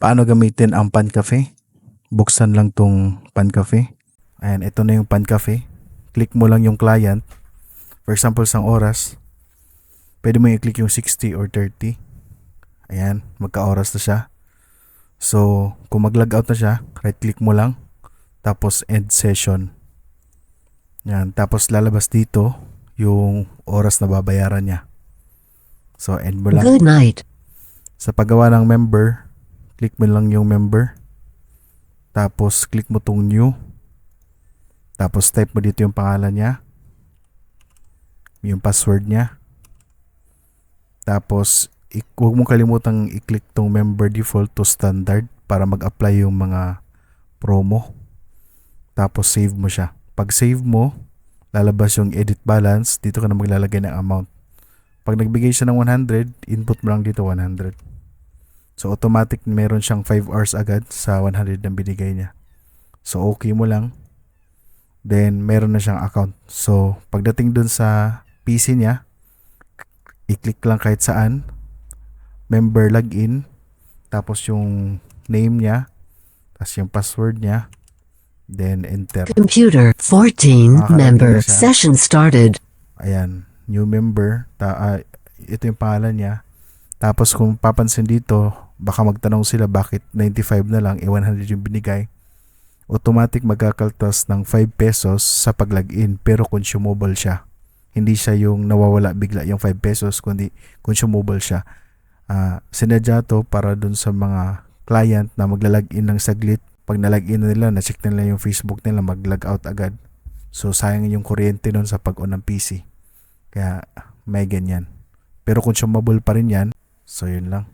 Paano gamitin ang Pancafe? Buksan lang tong Pancafe. Ayan, ito na yung Pancafe. Click mo lang yung client. For example, isang oras. Pwede mo i-click yung 60 or 30. Ayan, magka-oras na siya. So, kung mag-log out na siya, right-click mo lang. Tapos, end session. Ayan, tapos lalabas dito yung oras na babayaran niya. So, end mo lang. Good night. Sa paggawa ng member, click mo lang yung member. Tapos, click mo tong new. Tapos, type mo dito yung pangalan niya. Yung password niya. Tapos, huwag mong kalimutang i-click tong member default to standard para mag-apply yung mga promo. Tapos, save mo siya. Pag save mo, lalabas yung edit balance. Dito ka na maglalagay ng amount. Pag nagbigay siya ng 100, input mo lang dito 100. So, automatic meron siyang 5 hours agad sa 100 na binigay niya. So, okay mo lang. Then, meron na siyang account. So, pagdating dun sa PC niya, i-click lang kahit saan. Member login. Tapos yung name niya. Tapos yung password niya. Then, enter. Computer 14 member na siya. session started. Ayan. New member. Ito yung pangalan niya. Tapos kung papansin dito, baka magtanong sila bakit 95 na lang, 100 yung binigay. Automatic magkakaltas ng 5 pesos sa pag-login, pero consumable siya. Hindi siya yung nawawala bigla yung 5 pesos, kundi consumable siya. Sinadya to para dun sa mga client na magla-login ng saglit. Pag na-login na nila, na-check nila yung Facebook nila, mag-log out agad. So sayang yung kuryente nun sa pag-on ng PC. Kaya may ganyan. Pero consumable pa rin yan. So yun lang.